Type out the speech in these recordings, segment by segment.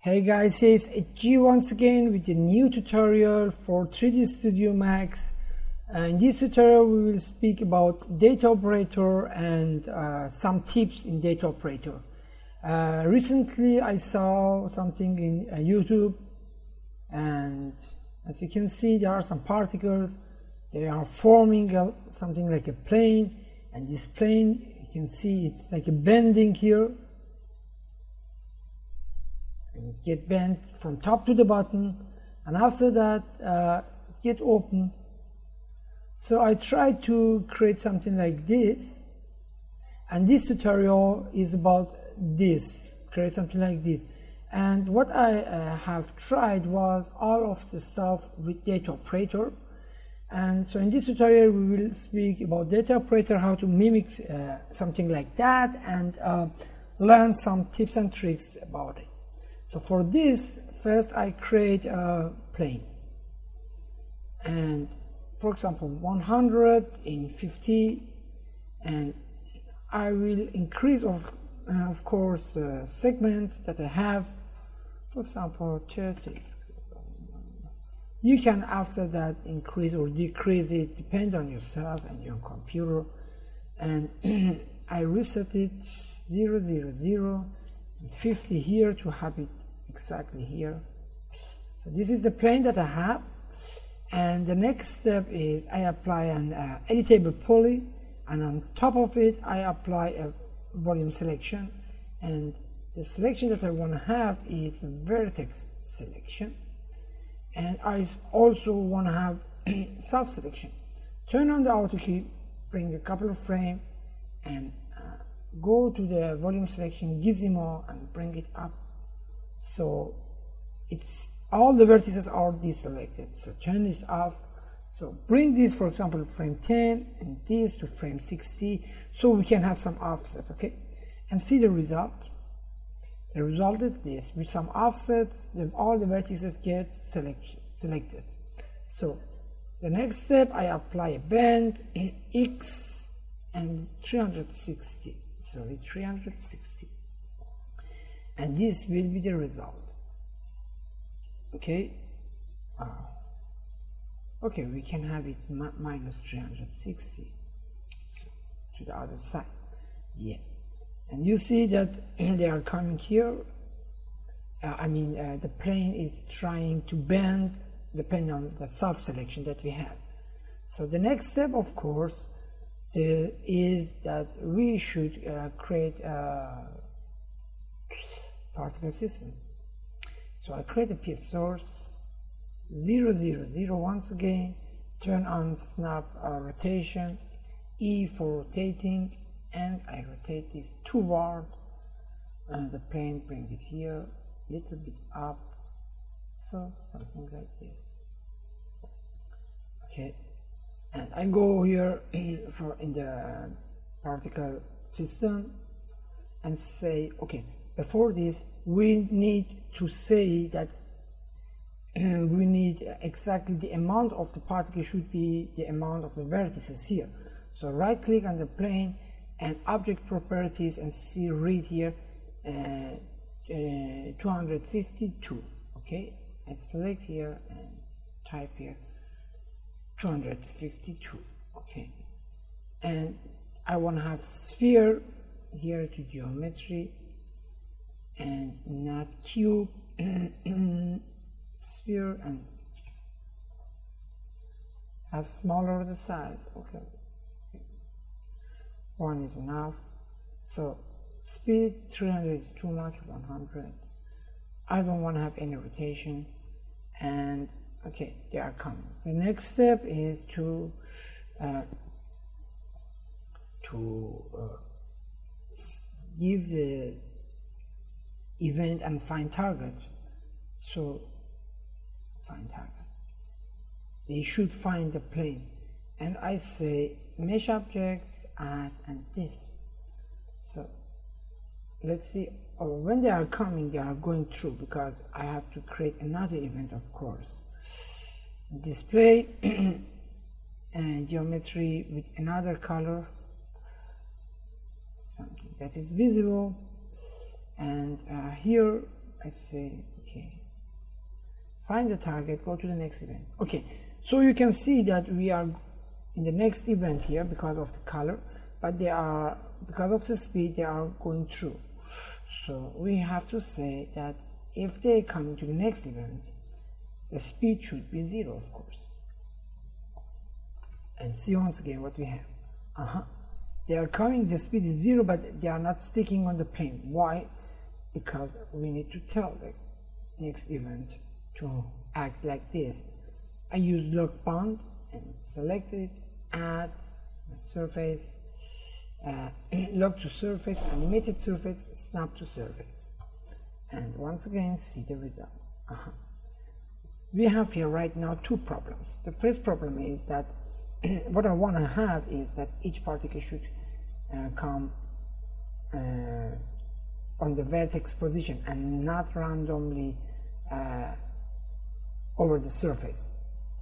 Hey guys, it's G once again with a new tutorial for 3D Studio Max. In this tutorial we will speak about DataOperator and some tips in DataOperator. Recently I saw something in YouTube, and as you can see there are some particles. They are forming something like a plane, and this plane, you can see it's like a bending here. Get bent from top to the bottom, and after that get open. So I tried to create something like this, and this tutorial is about this, create something like this. And what I have tried was all of the stuff with DataOperator. And so in this tutorial we will speak about DataOperator, how to mimic something like that, and learn some tips and tricks about it. So for this, first I create a plane, and for example 100 in 50, and I will increase of course the segments that I have, for example 30. You can after that increase or decrease it, depend on yourself and your computer. And I reset it 0, 0, 0, 50 here to have it exactly here. So this is the plane that I have, and the next step is I apply an editable poly, and on top of it I apply a volume selection, and the selection that I want to have is a vertex selection, and I also want to have soft selection. Turn on the auto key, bring a couple of frames, and go to the volume selection gizmo and bring it up. So it's all the vertices are deselected, so turn this off. So bring this, for example, frame 10, and this to frame 60, so we can have some offsets, okay? And see the result. The result is this: with some offsets, all the vertices get selected. So the next step, I apply a bend in X and 360, and this will be the result. Okay, okay, we can have it minus 360 to the other side. Yeah, and you see that they are coming here. The plane is trying to bend depending on the soft selection that we have. So the next step, of course, is that we should create a particle system. So I create a PF source 0, 0, 0 once again, turn on snap rotation, E for rotating, and I rotate this toward the plane, bring it here, little bit up, so something like this. Okay, and I go here in the particle system and say, okay, before this we need to say that we need exactly the amount of the particle should be the amount of the vertices here. So right click on the plane and object properties, and see read here 252. Okay, and select here and type here 252. Okay, and I want to have sphere here to geometry and not cube, sphere, and have smaller the size. Okay, one is enough. So speed 300 is too much, 100. I don't want to have any rotation, and okay, they are coming. The next step is to give the event and find target. So find target, they should find the plane, and I say mesh objects, add, and this. So let's see, when they are coming, they are going through, because I have to create another event, of course. Display and geometry with another color, something that is visible, and here I say, okay, find the target, go to the next event. Okay, so you can see that we are in the next event here because of the color, but they are, because of the speed, they are going through. So we have to say that if they come to the next event, the speed should be 0, of course. And see once again what we have. They are coming, the speed is 0, but they are not sticking on the plane. Why? Because we need to tell the next event to act like this. I use lock bound and select it, add surface, lock to surface, animated surface, snap to surface. And once again, see the result. We have here right now two problems. The first problem is that what I want to have is that each particle should come on the vertex position and not randomly over the surface.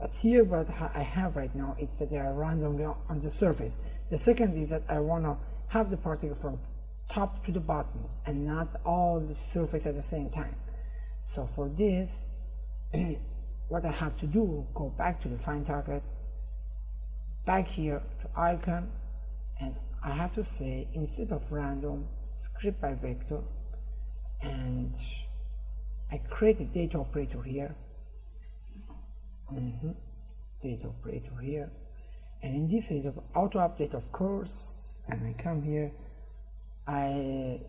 But here what I have right now is that they are randomly on the surface. The second is that I want to have the particle from top to the bottom and not all the surface at the same time. So for this, what I have to do, go back to the find target, back here to icon, and I have to say, instead of random, script by vector, and I create a data operator here. Data operator here, and in this is of auto update, of course, and I come here, I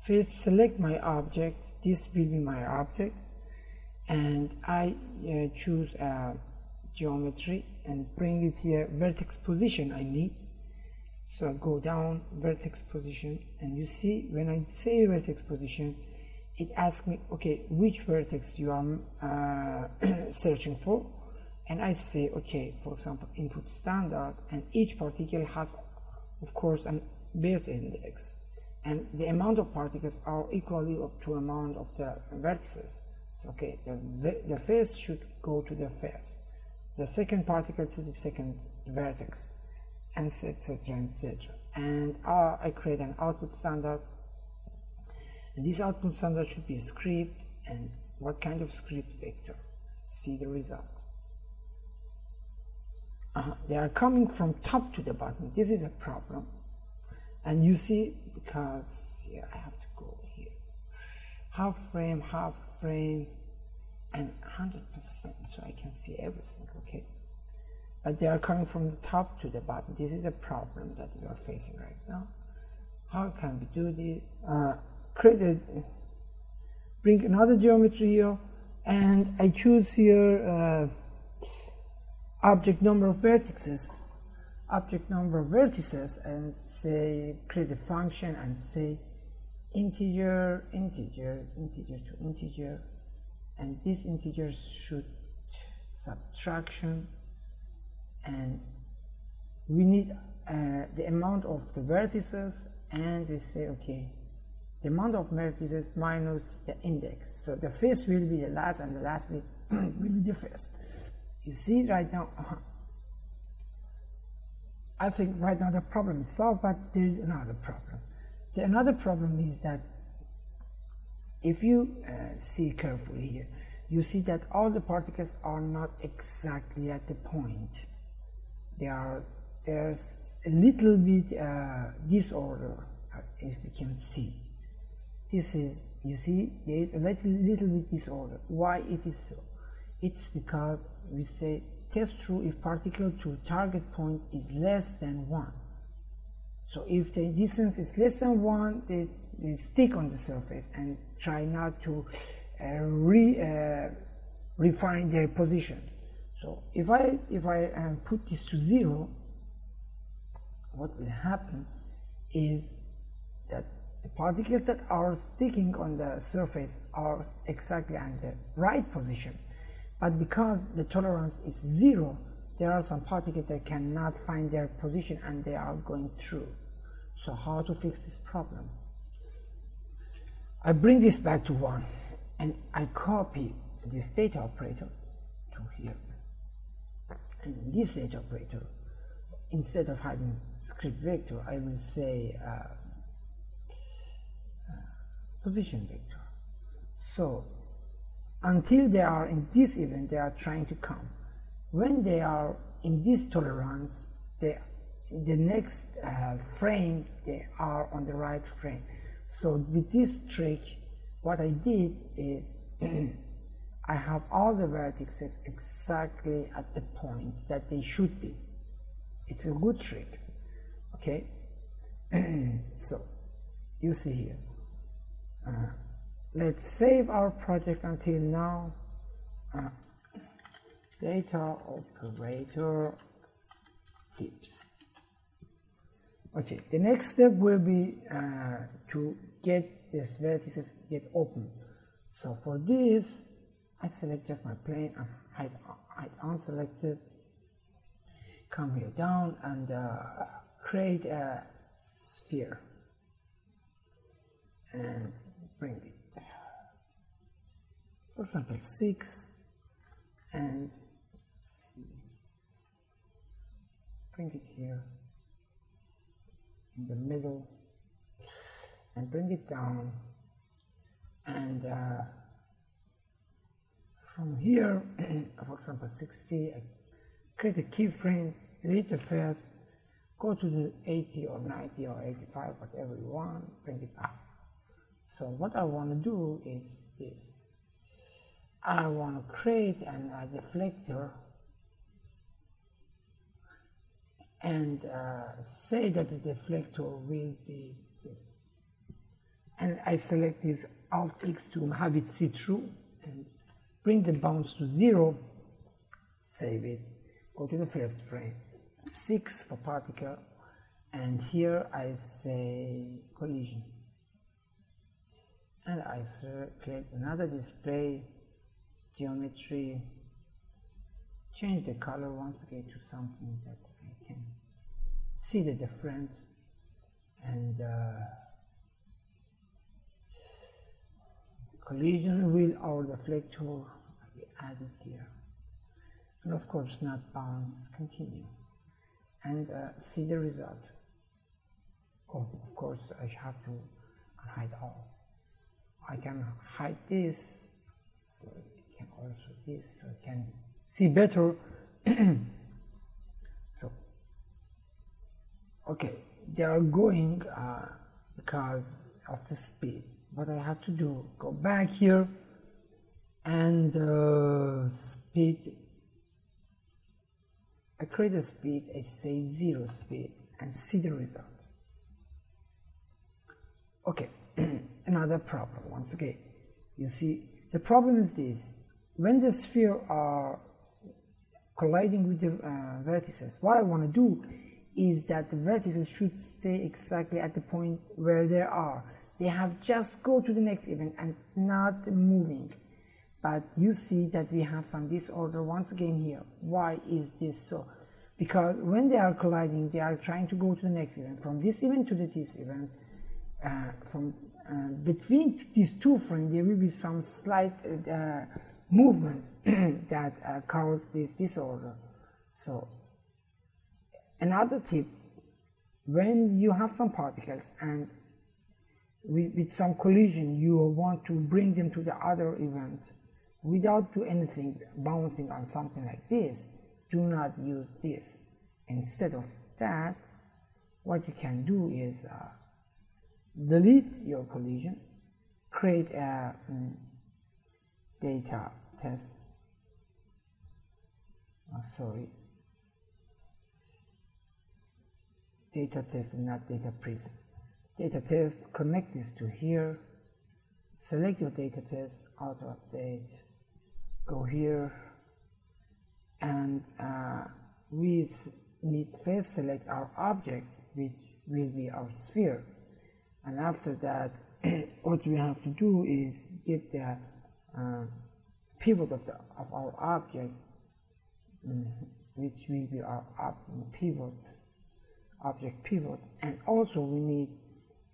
first select my object, this will be my object, and I choose a geometry and bring it here, vertex position I need. So I go down, vertex position, and you see when I say vertex position, it asks me, okay, which vertex you are searching for, and I say, okay, for example, input standard, and each particle has, of course, an birth index, and the amount of particles are equally up to amount of the vertices. So, okay, the first should go to the first, the second particle to the second vertex, and etc. etc. And I create an output standard. And this output standard should be a script, and what kind of script? Vector. See the result. They are coming from top to the bottom. This is a problem. And you see, because here I have to go here. Half frame, and 100%, so I can see everything, okay? But they are coming from the top to the bottom. This is a problem that we are facing right now. How can we do this? Bring another geometry here, and I choose here object number of vertices, and say create a function and say integer to integer, and this integer should subtraction, and we need the amount of the vertices, and we say okay, the amount of vertices minus the index. So the first will be the last, and the last will be the first. You see right now, I think right now the problem is solved, but there is another problem. The another problem is that if you see carefully here, you see that all the particles are not exactly at the point. There's a little bit disorder, if you can see. This is, you see, there is a little bit disorder. Why it is so? It's because we say test true if particle to target point is less than 1. So if the distance is less than 1, they stick on the surface and try not to refine their position. So if I put this to 0, what will happen is that the particles that are sticking on the surface are exactly in the right position, but because the tolerance is 0, there are some particles that cannot find their position and they are going through. So how to fix this problem? I bring this back to 1, and I copy this data operator to here. And in this data operator, instead of having script vector, I will say position vector. So until they are in this event, they are trying to come. When they are in this tolerance, the next frame, they are on the right frame. So with this trick, what I did is I have all the vertices exactly at the point that they should be. It's a good trick, okay? So you see here. Let's save our project until now. DataOperator tips. Okay, the next step will be to get this vertices get open. So for this, I select just my plane and hide unselected. Come here down and create a sphere and bring it, for example, 6, and bring it here in the middle and bring it down, and from here for example 60, I create a keyframe, delete the first, go to the 80 or 90 or 85, whatever you want, bring it up. So what I want to do is this. I want to create a deflector and say that the deflector will be this. And I select this Alt X to have it see through and bring the bounds to 0, save it, go to the first frame, 6 for particle, and here I say collision. And I select another display, geometry, change the color once again to something that I can see the different, and collision with our deflector we added here, and of course not bounce, continue, and see the result. Oh, of course I have to hide all. I can hide this, so it can also this, so I can see better. So, okay, they are going because of the speed. What I have to do, go back here and speed. I create a speed, I say 0 speed, and see the result. Okay. Another problem once again. You see, the problem is this: when the sphere are colliding with the vertices, what I want to do is that the vertices should stay exactly at the point where they are. They have just go to the next event and not moving. But you see that we have some disorder once again here. Why is this so? Because when they are colliding, they are trying to go to the next event, from this event to this event. Between these two frames, there will be some slight movement that causes this disorder. So, another tip: when you have some particles and with some collision, you want to bring them to the other event without doing anything, bouncing on something like this, do not use this. Instead of that, what you can do is delete your collision, create a data test, data test and not data prism. Data test, connect this to here, select your data test, auto update, go here, and we need first select our object, which will be our sphere. And after that, what we have to do is get the pivot of our object, which will be our object pivot, and also we need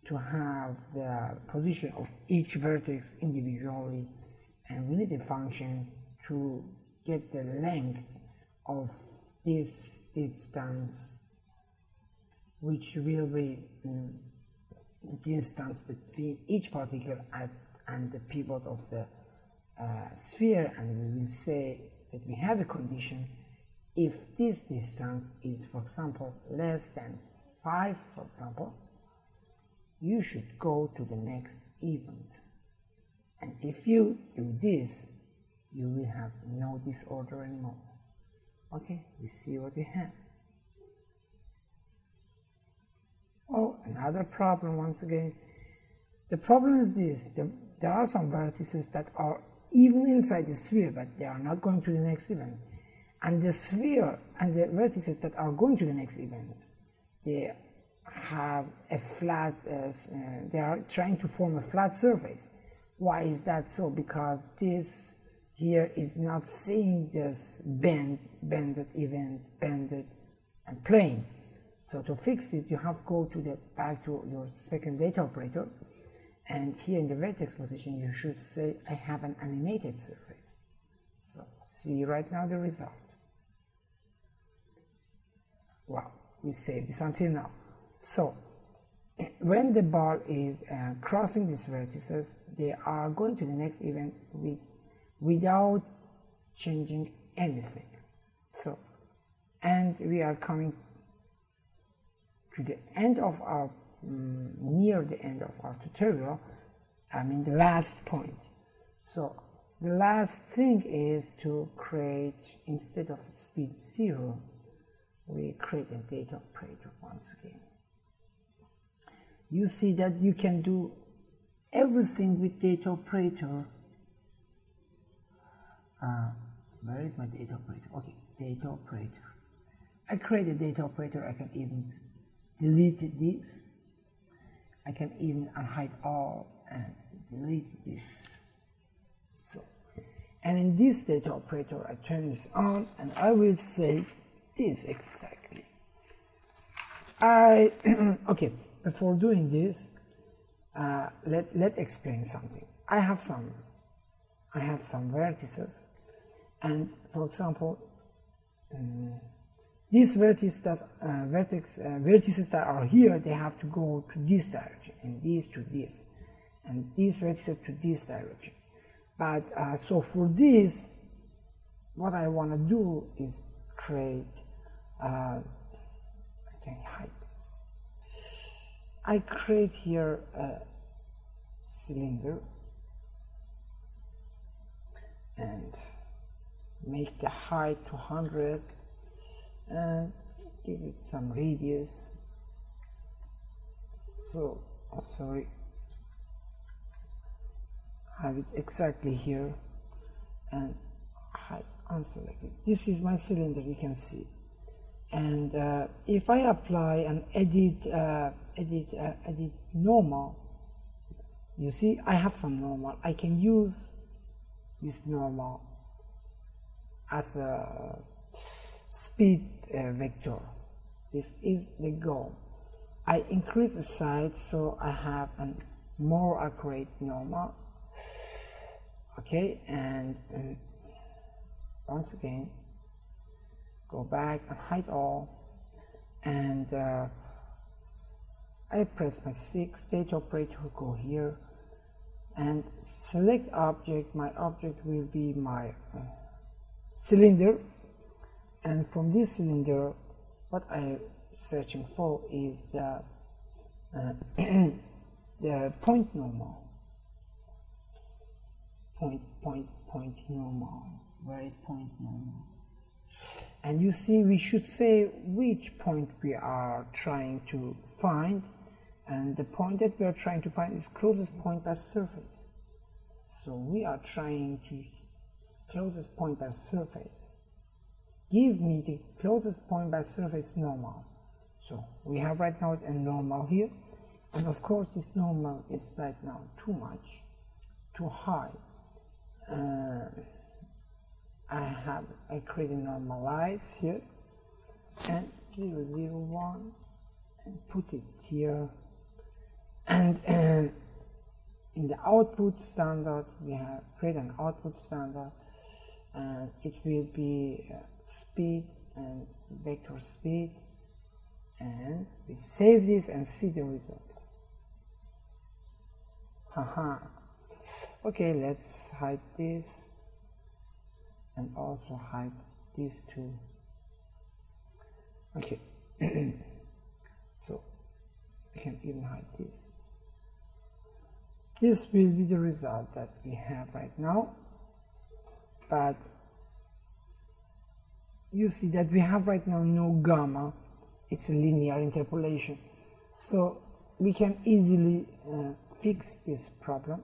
to have the position of each vertex individually, and we need a function to get the length of this distance, which will be distance between each particle and the pivot of the sphere, and we will say that we have a condition. If this distance is, for example, less than 5, for example, you should go to the next event. And if you do this, you will have no disorder anymore. Okay, we see what we have. Oh, another problem once again. The problem is this: there are some vertices that are even inside the sphere, but they are not going to the next event. And the sphere and the vertices that are going to the next event, they have a flat, they are trying to form a flat surface. Why is that so? Because this here is not seeing this bended event, bended and plane. So to fix it, you have to go to back to your second data operator, and here in the vertex position, you should say, I have an animated surface. So see right now the result. Wow, we saved this until now. So when the ball is crossing these vertices, they are going to the next event without changing anything. So, and we are coming to the end of our, near the end of our tutorial, I mean the last point. So the last thing is to create, instead of speed 0, we create a data operator once again. You see that you can do everything with data operator. Where is my data operator? Okay, data operator. I create a data operator. I can even delete this. I can even unhide all and delete this. So, and in this data operator, I turn this on, and I will say this exactly. Okay. Before doing this, let's explain something. I have some vertices, and for example, these vertices that are here, they have to go to this direction, and these to this, and these vertices to this direction. But so for this, what I want to do is create. I can hide. I create here a cylinder and make the height to 100 and give it some radius. So, sorry, have it exactly here and height unselected. This is my cylinder, you can see. And if I apply and edit normal, you see I have some normal. I can use this normal as a speed vector. This is the goal. I increase the size so I have a more accurate normal. Okay, and once again, go back and hide all, and I press my 6 data operator, go here and select object. My object will be my cylinder, and from this cylinder what I'm searching for is the the point normal. Point normal. Where is point normal? And you see, we should say which point we are trying to find, and the point that we are trying to find is closest point by surface. So we are trying to closest point by surface. Give me the closest point by surface normal. So we have right now a normal here, and of course this normal is right now too much, too high. I create a normalize here and 0, 0, 1 and put it here, and in the output standard we have create an output standard, and it will be speed and vector speed, and we save this and see the result. Haha. Okay, let's hide this and also hide these two. Okay. So we can even hide this. This will be the result that we have right now, but you see that we have right now no gamma. It's a linear interpolation, so we can easily fix this problem.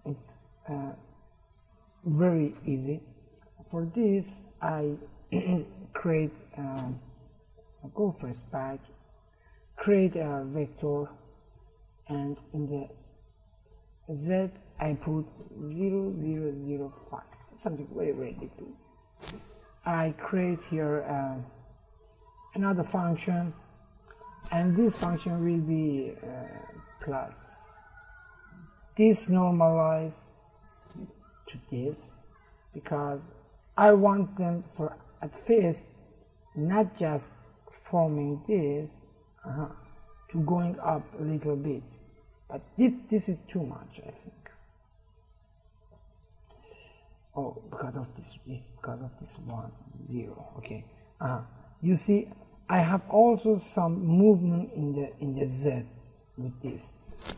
It's very easy. For this, I create go first back, create a vector, and in the Z I put 0, 0, 0, 5. Something very, very little. I create here another function, and this function will be plus this normalized to this, because I want them for at first not just forming this to going up a little bit, but this is too much, I think. Oh, because of this 1, 0. Okay. You see, I have also some movement in the Z with this.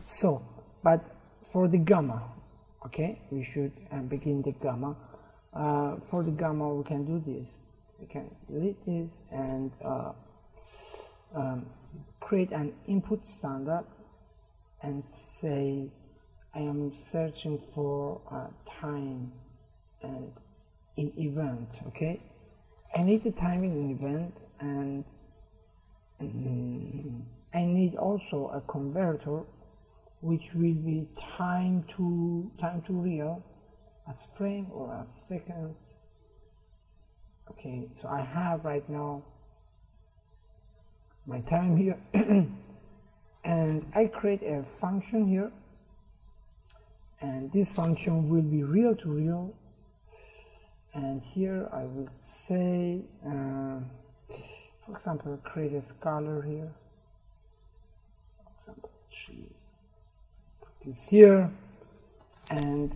So, but for the gamma, okay, we should begin the gamma. For the gamma, we can do this. We can delete this and create an input standard and say I am searching for time and in event. Okay, I need the timing in event, and I need also a converter which will be time to real as frame or as seconds. Okay, so I have right now my time here and I create a function here, and this function will be real to real, and here I will say for example create a scalar here, for example 3, put this here, and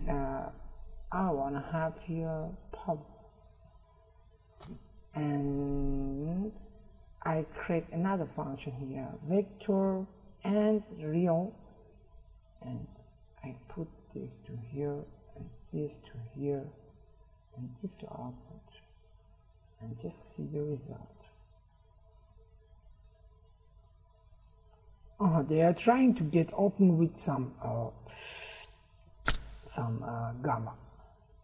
I want to have here pub, and I create another function here, vector and real, and I put this to here and this to here and this to output, and just see the result. They are trying to get open with some gamma.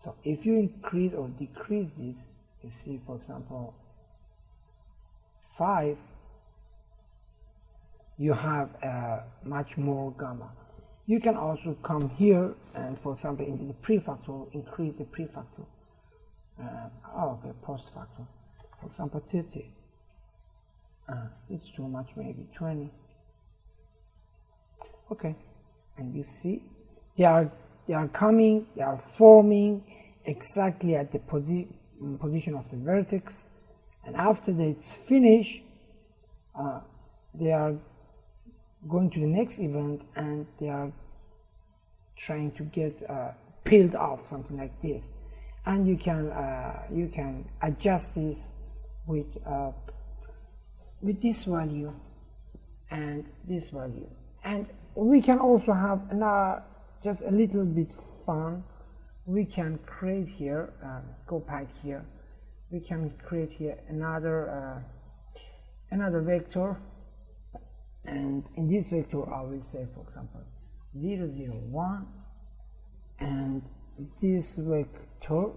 So if you increase or decrease this, you see, for example, 5, you have much more gamma. You can also come here and, for example, into the prefactor, increase the prefactor. Okay, post factor. For example, 30. It's too much, maybe 20. Okay, and you see, they are coming, they are forming exactly at the position of the vertex, and after it's finished, they are going to the next event and they are trying to get peeled off, something like this, and you can adjust this with this value and this value, and we can also have just a little bit fun. We can create here, go back here, we can create here another vector, and in this vector I will say, for example, 0, 0, 1, and this vector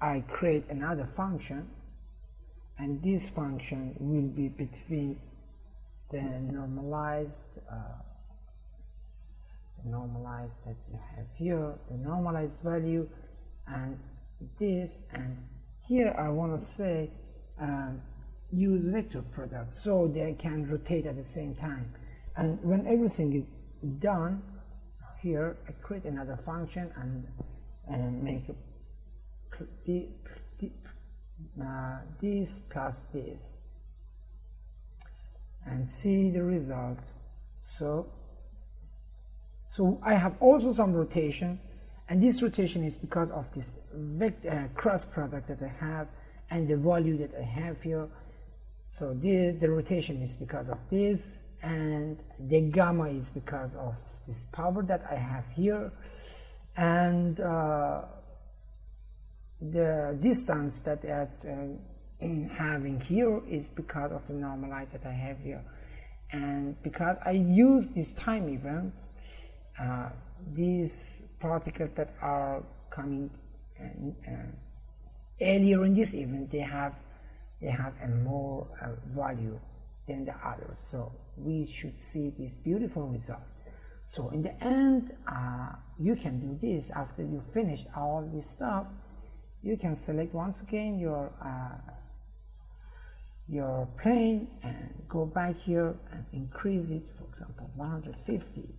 I create another function, and this function will be between the normalized that you have here, the normalized value, and this, and here I want to say use vector product so they can rotate at the same time. And when everything is done, here I create another function and make this plus this, and see the result. So I have also some rotation, and this rotation is because of this cross product that I have and the value that I have here. So the rotation is because of this, and the gamma is because of this power that I have here, and the distance that I'm having here is because of the normalize that I have here. And because I use this time event, these particles that are coming earlier in this event, they have a more value than the others. So we should see this beautiful result. So in the end, you can do this after you finish all this stuff. You can select once again your plane and go back here and increase it, for example 150,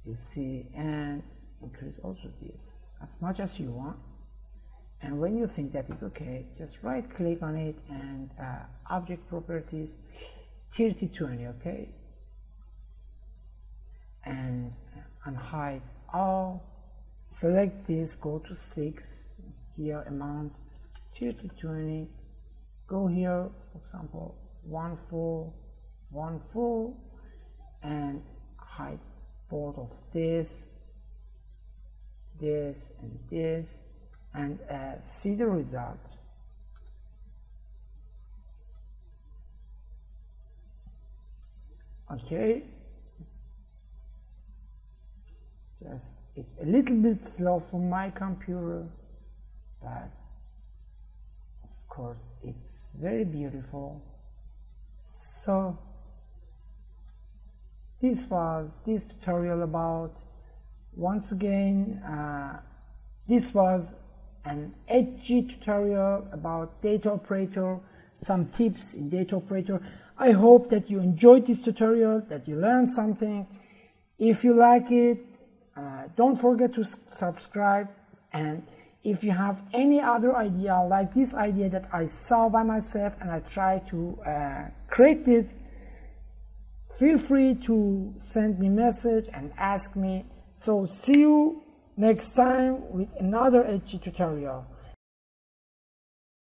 you see, and increase also this as much as you want. And when you think that is okay, just right click on it and object properties 30-20, okay, and unhide all, select this, go to 6 here, amount 30-20, go here, for example 1 full, and hide both of this and this, and see the result. Okay, just it's a little bit slow for my computer, but of course it's very beautiful. So this was this tutorial about, once again, this was an edgy tutorial about DataOperator, some tips in DataOperator. I hope that you enjoyed this tutorial, that you learned something. If you like it, don't forget to subscribe, and if you have any other idea like this idea that I saw by myself and I try to create it, feel free to send me a message and ask me. So see you next time with another edgy tutorial.